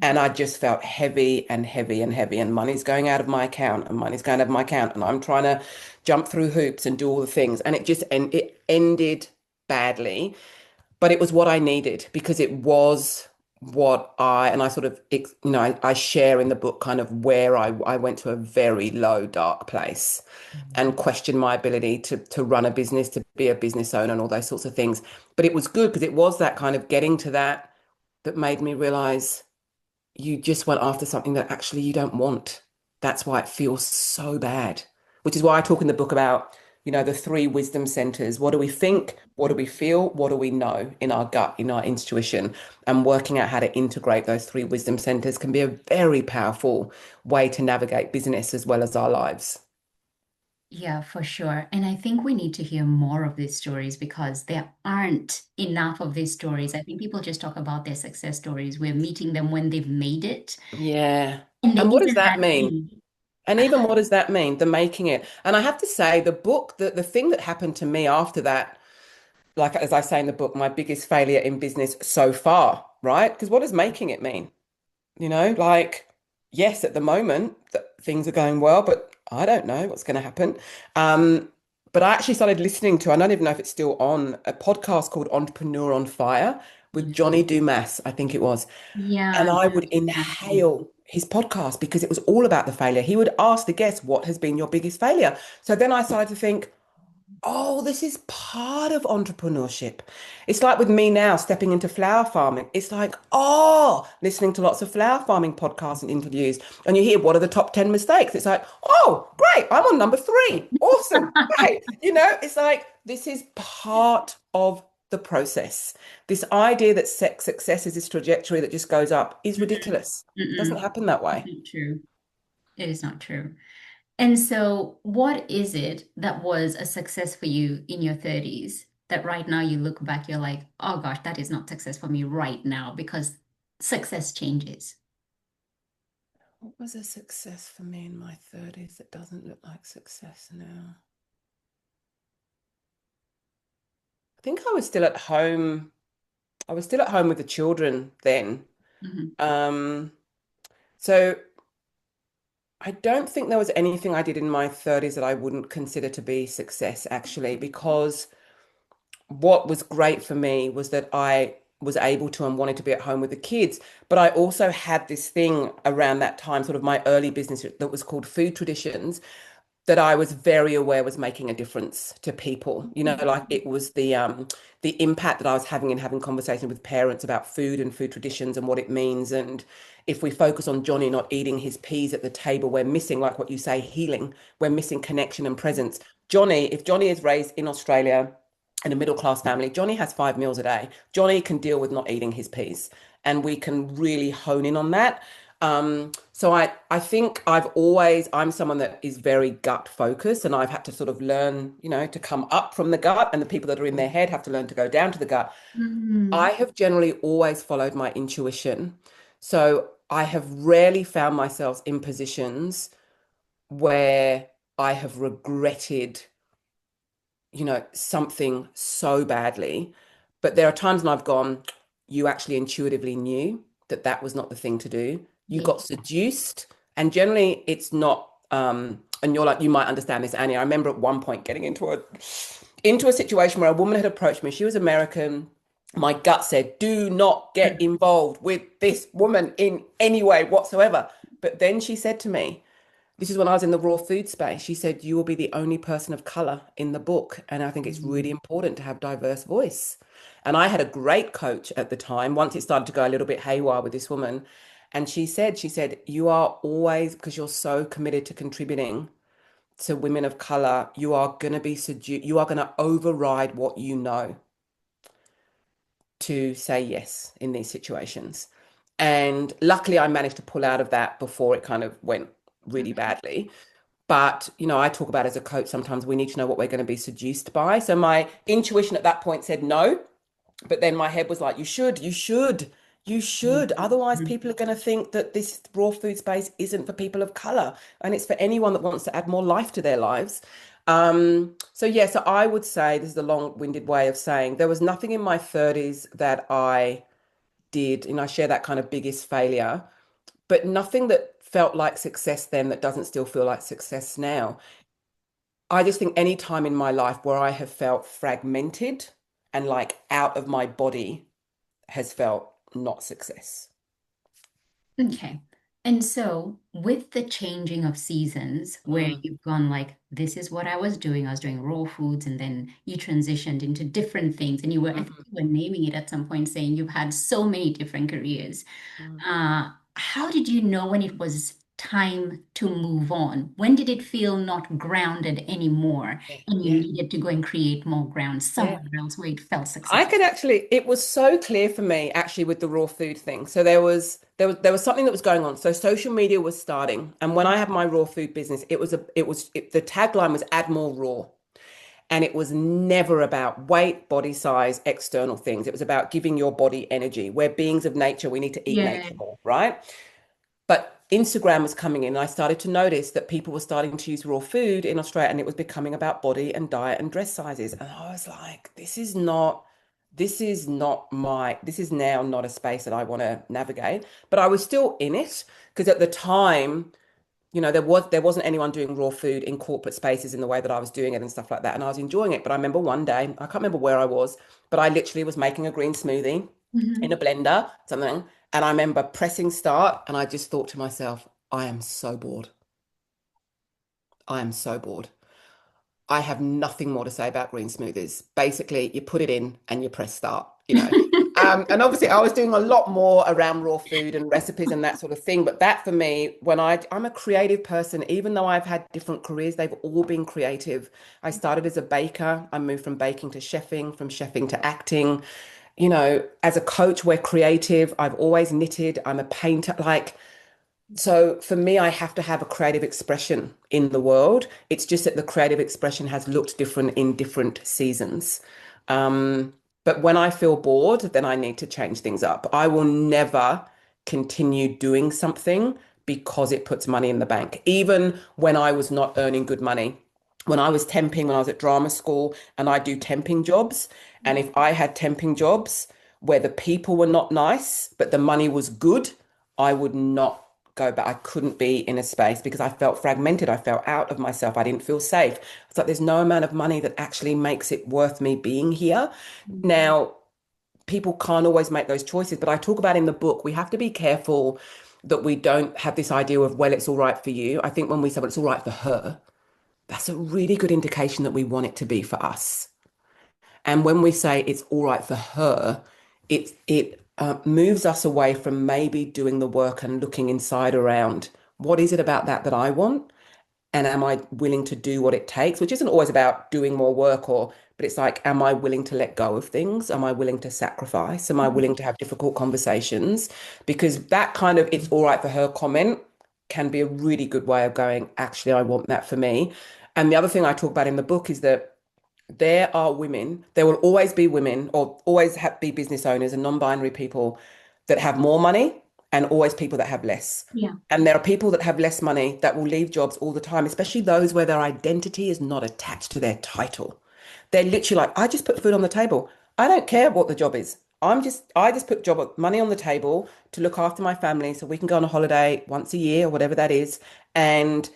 And I just felt heavy and heavy and heavy, and money's going out of my account, and money's going out of my account, and I'm trying to jump through hoops and do all the things. And it ended badly, but it was what I needed because it was what and I sort of, I share in the book kind of where I went to a very low, dark place and questioned my ability to run a business, to be a business owner and all those sorts of things. But it was good because it was that kind of getting to that made me realize you just went after something that actually you don't want. That's why it feels so bad, which is why I talk in the book about, the three wisdom centers. What do we think? What do we feel? What do we know in our gut, in our intuition? And working out how to integrate those three wisdom centers can be a very powerful way to navigate business as well as our lives. Yeah, for sure. And I think we need to hear more of these stories because there aren't enough of these stories. I think people just talk about their success stories. We're meeting them when they've made it. Yeah. And there And what does isn't that that mean? thing. And even what does that mean? The making it. And I have to say, the book, the thing that happened to me after that, like as I say in the book, my biggest failure in business so far, right? Because what does making it mean? Like, yes, at the moment things are going well, but I don't know what's going to happen. Um, but I actually started listening to, I don't even know if it's still on, a podcast called Entrepreneur on Fire with Johnny Dumas, I think it was. Yeah, And I would that's fascinating. inhale his podcast because it was all about the failure. He would ask the guests, what has been your biggest failure? So then I started to think, oh, this is part of entrepreneurship. It's like with me now stepping into flower farming. It's like, oh, listening to lots of flower farming podcasts and interviews. And you hear, what are the top 10 mistakes? It's like, oh, great. I'm on number three. Awesome. Great. It's like, this is part of the process. This idea that success is this trajectory that just goes up is Mm-mm, ridiculous. It doesn't mm-mm. happen that It's way. not true. It is not true. And so, what is it that was a success for you in your 30s that right now you look back, you're like, oh gosh, that is not success for me right now because success changes. What was a success for me in my 30s that doesn't look like success now? I think I was still at home. I was still at home with the children then. Mhm. Um, so I don't think there was anything I did in my 30s that I wouldn't consider to be success, actually, because what was great for me was that I was able to and wanted to be at home with the kids. But I also had this thing around that time, sort of my early business that was called Food Traditions, that I was very aware was making a difference to people. You know, like it was the impact that I was having in having conversations with parents about food and food traditions and what it means. And if we focus on Johnny not eating his peas at the table, we're missing, like what you say, healing. We're missing connection and presence. Johnny, if Johnny is raised in Australia in a middle class family, Johnny has 5 meals a day. Johnny can deal with not eating his peas, and we can really hone in on that. So I think I'm someone that is very gut focused, and I've had to sort of learn, to come up from the gut, and the people that are in their head have to learn to go down to the gut. I Mm. have generally always followed my intuition. So I have rarely found myself in positions where I have regretted something so badly. But there are times when I've gone, you actually intuitively knew that that was not the thing to do. You Yeah. got seduced, and generally it's not. And you're like, you might understand this, Annie. I remember at one point getting into a situation where a woman had approached me. She was American. My gut said, do not get involved with this woman in any way whatsoever. But then she said to me, this is when I was in the raw food space. She said, you will be the only person of color in the book. And I think it's really Mm. important to have diverse voice. And I had a great coach at the time, once it started to go a little bit haywire with this woman. And she said, you are always, because you're so committed to contributing to women of color, you are going to be seduced, you are going to override what you know to say yes in these situations. And luckily, I managed to pull out of that before it kind of went really badly. But, I talk about as a coach, sometimes we need to know what we're going to be seduced by. So my intuition at that point said no, but then my head was like, you should. Otherwise, Mhm. people are going to think that this raw food space isn't for people of color, and it's for anyone that wants to add more life to their lives. So yeah, so I would say this is a long-winded way of saying there was nothing in my 30s that I did, I share that kind of biggest failure, but nothing that felt like success then that doesn't still feel like success now. I just think any time in my life where I have felt fragmented and like out of my body has felt not success. Okay. And so, with the changing of seasons, where Mm, you've gone like, this is what I was doing raw foods, and then you transitioned into different things, and I think mhm, you were naming it at some point, saying you've had so many different careers. mm. How did you know when it was time to move on? When did it feel not grounded anymore, Yeah, and you yeah, needed to go and create more ground yeah. somewhere else where it felt I successful? could actually, it was so clear for me actually with the raw food thing. So there was something that was going on. So social media was starting. And when I had my raw food business, the tagline was add more raw. And it was never about weight, body size, external things. It was about giving your body energy. We're beings of nature. We need to eat Yeah. nature more, right? But Instagram was coming in, and I started to notice that people were starting to use raw food in Australia, and it was becoming about body and diet and dress sizes. And I was like, this is now not a space that I want to navigate. But I was still in it because at the time, there wasn't anyone doing raw food in corporate spaces in the way that I was doing it and stuff like that. And I was enjoying it. But I remember one day, I can't remember where I was, but I literally was making a green smoothie in a Mhm. blender, something. And I remember pressing start, and I just thought to myself, I am so bored. I am so bored. I have nothing more to say about green smoothies. Basically, you put it in and you press start. And obviously, I was doing a lot more around raw food and recipes and that sort of thing. But that for me, I'm a creative person, even though I've had different careers, they've all been creative. I started as a baker. I moved from baking to chefing, from chefing to acting. As a coach, we're creative. I've always knitted. I'm a painter. So for me, I have to have a creative expression in the world. It's just that the creative expression has looked different in different seasons. Um, but when I feel bored, then I need to change things up. I will never continue doing something because it puts money in the bank, even when I was not earning good money. When I was temping, when I was at drama school, and I do temping jobs, and if I had temping jobs where the people were not nice, but the money was good, I would not go, but I couldn't be in a space because I felt fragmented. I felt out of myself. I didn't feel safe. It's like there's no amount of money that actually makes it worth me being here. Now, people can't always make those choices, but I talk about in the book, we have to be careful that we don't have this idea of, well, it's all right for you. I think when we say, well, it's all right for her, that's a really good indication that we want it to be for us. And when we say it's all right for her, it moves us away from maybe doing the work and looking inside around what is it about that that I want? And am I willing to do what it takes? Which isn't always about doing more work but it's like, am I willing to let go of things? Am I willing to sacrifice? Am I willing to have difficult conversations? Because that kind of it's all right for her comment can be a really good way of going, actually, I want that for me. And the other thing I talk about in the book is that there are women, there will always be women or always be business owners and non-binary people that have more money and always people that have less. Yeah. And there are people that have less money that will leave jobs all the time, especially those where their identity is not attached to their title. They're literally like, I just put food on the table. I don't care what the job is. I just put job money on the table to look after my family so we can go on a holiday once a year or whatever that is. And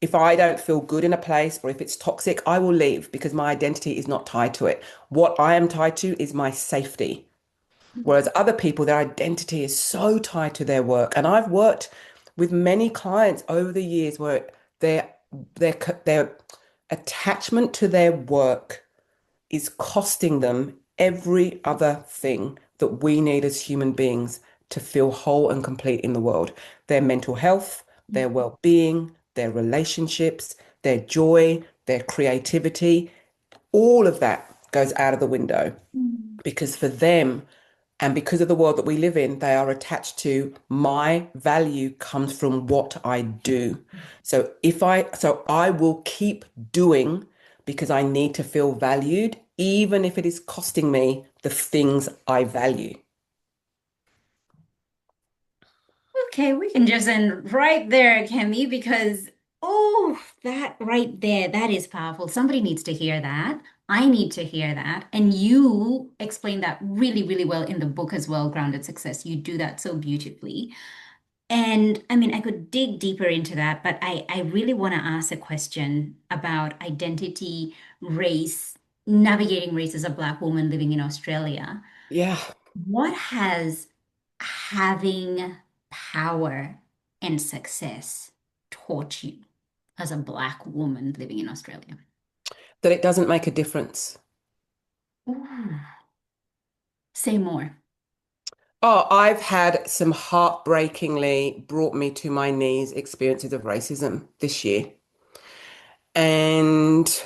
if I don't feel good in a place or if it's toxic, I will leave because my identity is not tied to it. What I am tied to is my safety. Whereas other people, their identity is so tied to their work. And I've worked with many clients over the years where their their attachment to their work is costing them every other thing that we need as human beings to feel whole and complete in the world. Their mental health, their well-being, their relationships, their joy, their creativity, all of that goes out of the window because for them, and because of the world that we live in, they are attached to my value comes from what I do. So I will keep doing because I need to feel valued, even if it is costing me the things I value. Okay, we can just end right there, Kemi, because oh, that right there, that is powerful. Somebody needs to hear that. I need to hear that. And you explain that really, really well in the book as well, Grounded Success. You do that so beautifully. And I mean, I could dig deeper into that, but I really want to ask a question about identity, race, navigating race as a Black woman living in Australia. Yeah. What has having power and success taught you as a Black woman living in Australia? That it doesn't make a difference. Ooh, say more. Oh, I've had some heartbreakingly brought me to my knees experiences of racism this year. And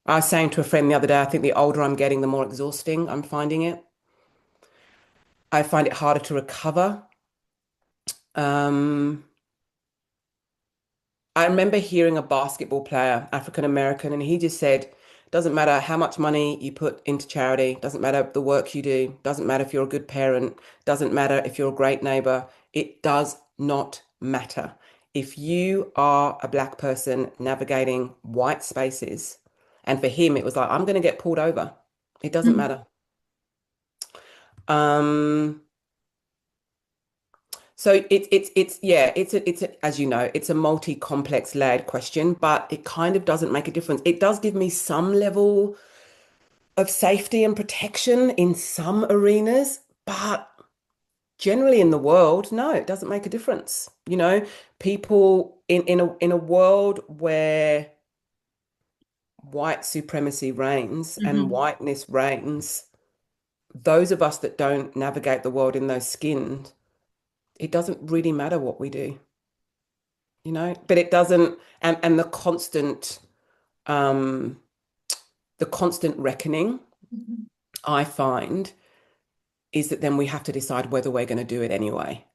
I was saying to a friend the other day, I think the older I'm getting, the more exhausting I'm finding it. I find it harder to recover. Um, I remember hearing a basketball player, African American, and he just said, doesn't matter how much money you put into charity, doesn't matter the work you do, doesn't matter if you're a good parent, doesn't matter if you're a great neighbor, it does not matter. If you are a Black person navigating white spaces, and for him, it was like, I'm going to get pulled over. It doesn't Mhm. matter. Um, So it's yeah, as you know, it's a multi-complex layered question, but it kind of doesn't make a difference. It does give me some level of safety and protection in some arenas, but generally in the world, no, it doesn't make a difference. People in a world where white supremacy reigns and Mhm. whiteness reigns, those of us that don't navigate the world in those skins, it doesn't really matter what we do. But it doesn't, and um the constant reckoning Mhm. I find is that then we have to decide whether we're going to do it anyway.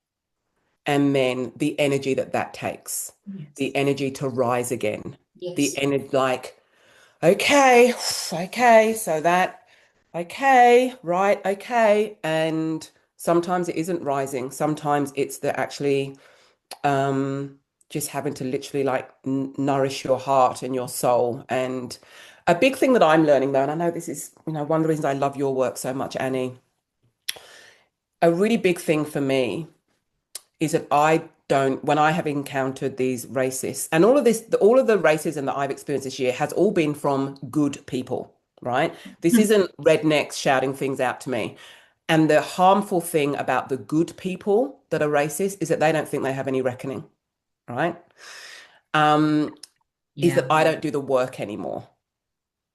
And then the energy that that takes, the Yes. energy to rise again, the Yes. energy like, okay, okay, so that, okay, right, okay. And sometimes it isn't rising. Sometimes it's the actually um, just having to literally like nourish your heart and your soul. And a big thing that I'm learning though, and I know this is, one of the reasons I love your work so much, Annie, a really big thing for me is that I don't, when I have encountered these racists, and all of this, all of the racism that I've experienced this year has all been from good people, right? This isn't rednecks shouting things out to me. And the harmful thing about the good people that are racist is that they don't think they have any reckoning, right? Um, is Yeah. that I don't do the work anymore.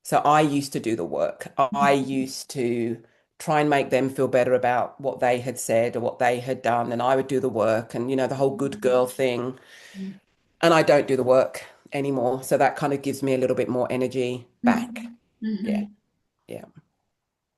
So I used to do the work. I used to try and make them feel better about what they had said or what they had done, and I would do the work and, the whole good girl thing. And I don't do the work anymore. So that kind of gives me a little bit more energy back. Mhm. Yeah. Mhm. Yeah.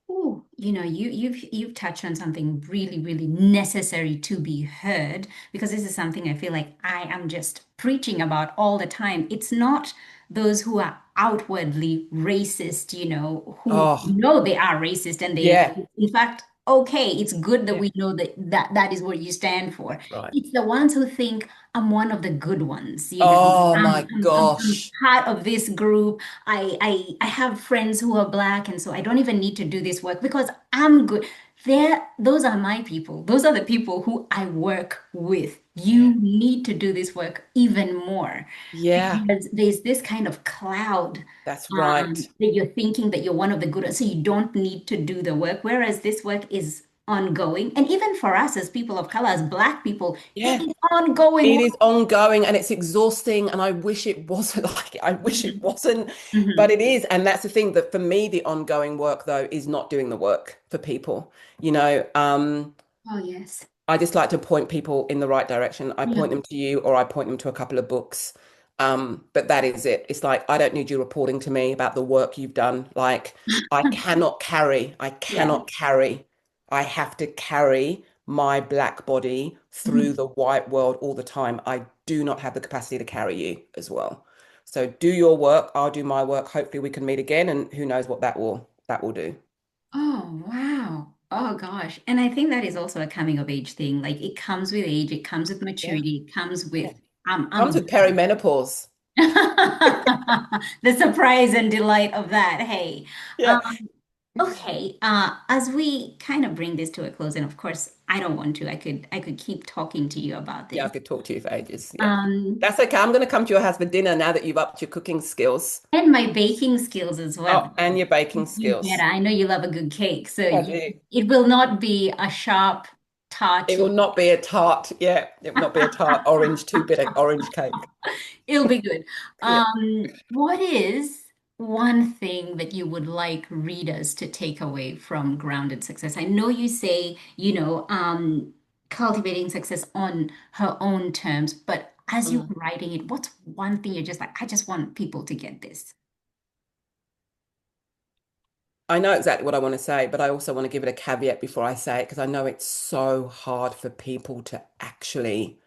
Oh, you've touched on something really, really necessary to be heard, because this is something I feel like I am just preaching about all the time. It's not those who are outwardly racist, who Oh, know they are racist, and yeah. in fact, okay, it's good that Yeah. we know that is what you stand for. That's right. It's the ones who think I'm one of the good ones, Oh I'm, my I'm gosh. part of this group. I have friends who are black, and so I don't even need to do this work because I'm good. Those are my people. Those are the people who I work with. Yeah. You need to do this work even more, Yeah. because there's this kind of cloud That's right. that you're thinking that you're one of the good ones, so you don't need to do the work. Whereas this work is ongoing, and even for us as people of color, as black people, it Yeah. is ongoing It work. is ongoing and it's exhausting. And I wish it wasn't like it. I wish it wasn't, but Mhm. it is. And that's the thing that for me, the ongoing work though is not doing the work for people. You know, Oh, yes. I just like to point people in the right direction. I Yeah. point them to you or I point them to a couple of books. But that is it. It's like I don't need you reporting to me about the work you've done. Like I Yeah. cannot carry. I have to carry my black body through Mhm. the white world all the time. I do not have the capacity to carry you as well. So do your work, I'll do my work. Hopefully we can meet again and who knows what that will do. Oh, wow. Oh, gosh. And I think that is also a coming of age thing. Like, it comes with age, it comes with Yeah. maturity, it comes Yeah. with I'm a Comes with perimenopause. the surprise and delight of that. Hey. Yeah. Okay, as we kind of bring this to a close, and of course, I don't want to. I could keep talking to you about Yeah, I this. could talk to you for ages. Yeah. Um, That's okay. I'm going to come to your house for dinner now that you've upped your cooking skills. and my baking skills as well. Oh, and your baking You better. skills. I know you love a good cake, so I do. it will not be a sharp, It tarty. will not be a tart. Yeah, it will not be a tart orange, too bitter orange cake. It'll be good. Yeah. What is one thing that you would like readers to take away from Grounded Success? I know you say, cultivating success on her own terms, but as you're Mm. writing it, what's one thing you're just like, I just want people to get this? I know exactly what I want to say, but I also want to give it a caveat before I say it because I know it's so hard for people to actually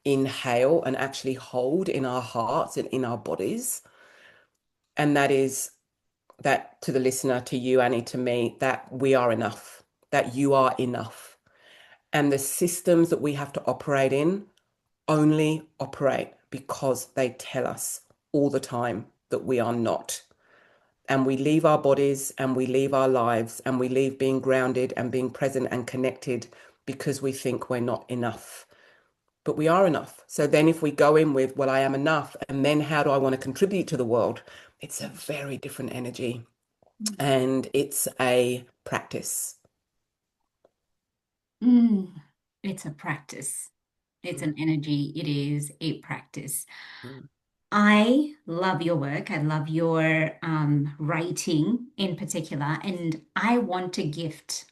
inhale and actually hold in our hearts and in our bodies. And that is that to the listener, to you, Annie, to me, that we are enough, that you are enough. And the systems that we have to operate in only operate because they tell us all the time that we are not. And we leave our bodies and we leave our lives and we leave being grounded and being present and connected because we think we're not enough. But we are enough. So then if we go in with, well, I am enough, and then how do I want to contribute to the world? It's a very different energy and it's a practice. Mm, it's a practice. It's Mm, an energy. It is a practice. mm, I love your work. I love your writing in particular. And I want to gift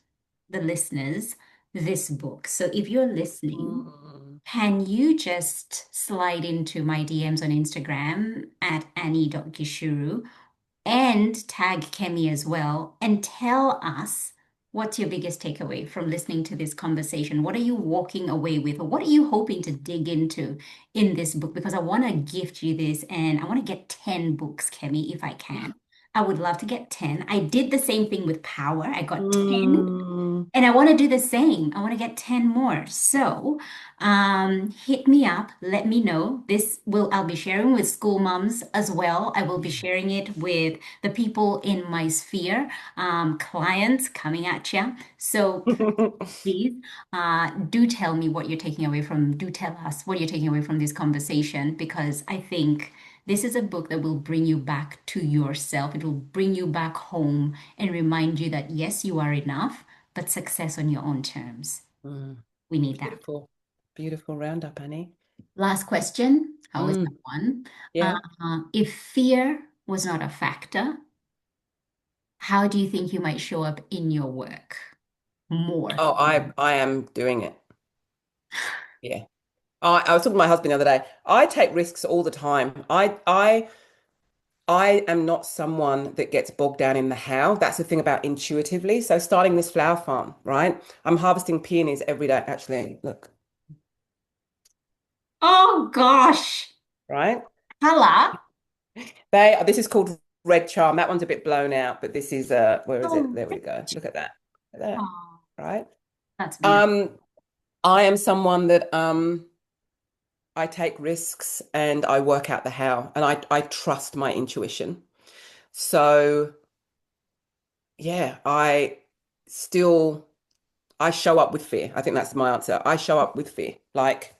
the listeners this book. So if you're listening, mm. can you just slide into my DMs on Instagram at annie.gishuru and tag Kemi as well and tell us what's your biggest takeaway from listening to this conversation? What are you walking away with, or what are you hoping to dig into in this book? Because I want to gift you this and I want to get 10 books, Kemi, if I can. I would love to get 10. I did the same thing with Power. I got 10. And I want to do the same. I want to get 10 more. So hit me up. Let me know. I'll be sharing with school moms as well. I will be sharing it with the people in my sphere, clients coming at you. So please do tell me what you're taking away from, do tell us what you're taking away from this conversation, because I think this is a book that will bring you back to yourself. It will bring you back home and remind you that, yes, you are enough, but success on your own terms. We need that. Beautiful, beautiful roundup, Annie. Last question. How was that one? Yeah. If fear was not a factor, how do you think you might show up in your work more? Oh, I am doing it. Yeah. I was talking to my husband the other day. I take risks all the time. I am not someone that gets bogged down in the how. That's the thing about intuitively. So starting this flower farm, right? I'm harvesting peonies every day. Actually, look, Oh gosh. right? Hala. This is called red charm. That one's a bit blown out, but this is where is it? There we go. Look at that. Look at that. Oh, Right? that's beautiful. I am someone that I take risks and I work out the how, and I trust my intuition. So yeah, I show up with fear. I think that's my answer. I show up with fear. Like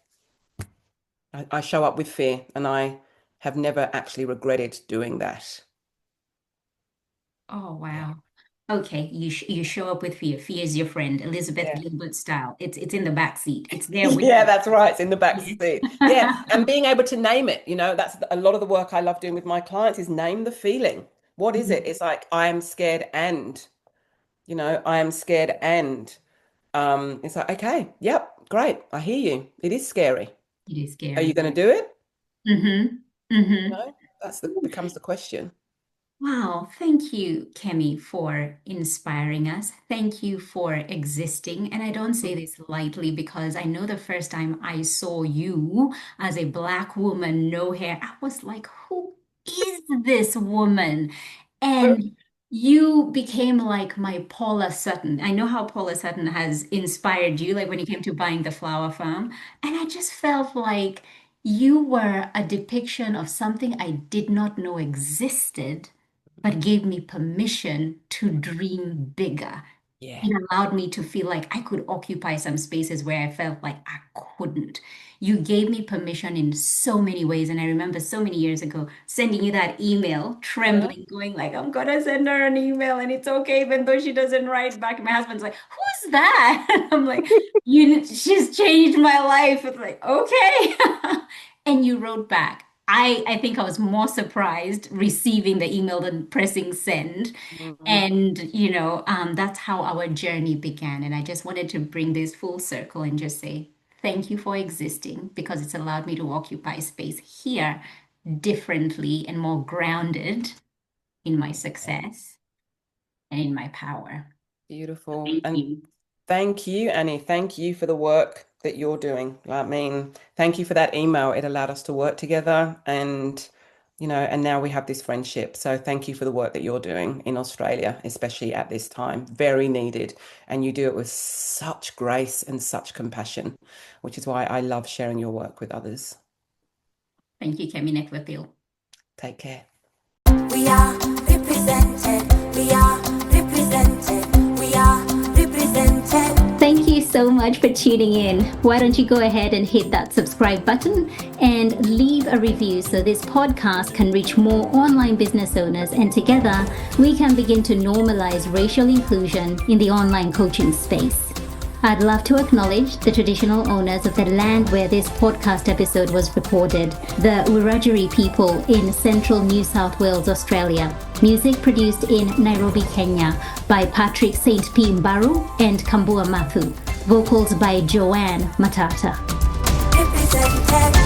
I show up with fear, and I have never actually regretted doing that. Oh Yeah. wow. Okay, you show up with fear. Fear is your friend, Elizabeth Yeah. Gilbert style. It's in the back seat. It's there with Yeah, you. that's right. It's in the back Yeah. seat. Yeah, and being able to name it, that's a lot of the work I love doing with my clients is name the feeling. What is it? It's like I am scared and, I am scared and it's like, okay, yep, great. I hear you. It is scary. It is Are you scary. going to do it? Mm-hmm. You Mm-hmm. know, becomes the question. Wow, thank you, Kemi, for inspiring us. Thank you for existing. And I don't say this lightly because I know the first time I saw you as a Black woman, no hair, I was like, who is this woman? And you became like my Paula Sutton. I know how Paula Sutton has inspired you, like when it came to buying the flower farm. And I just felt like you were a depiction of something I did not know existed, but gave me permission to dream bigger. Yeah. It allowed me to feel like I could occupy some spaces where I felt like I couldn't. You gave me permission in so many ways. And I remember so many years ago sending you that email, Yeah. trembling, going like, I'm gonna send her an email and it's okay, even though she doesn't write back. My husband's like, who's that? And I'm like, she's changed my life. It's like, okay. And you wrote back. I think I was more surprised receiving the email than pressing send. Mhm. And, that's how our journey began. And I just wanted to bring this full circle and just say thank you for existing because it's allowed me to occupy space here differently and more grounded in my success and in my power. Beautiful. Thank And you. thank you, Annie. Thank you for the work that you're doing. I mean, thank you for that email. It allowed us to work together and now we have this friendship. So thank you for the work that you're doing in Australia, especially at this time. Very needed. And you do it with such grace and such compassion, which is why I love sharing your work with others. Thank you, Kemi Nekvapil. Take care. We are represented. We are represented. We are represented. Thank you so much for tuning in. Why don't you go ahead and hit that subscribe button and leave a review so this podcast can reach more online business owners, and together we can begin to normalize racial inclusion in the online coaching space. I'd love to acknowledge the traditional owners of the land where this podcast episode was recorded, the Wurundjeri people in central New South Wales, Australia. Music produced in Nairobi, Kenya by Patrick St. P. Mbaru and Kambua Mathu. Vocals by Joanne Matata. Represented.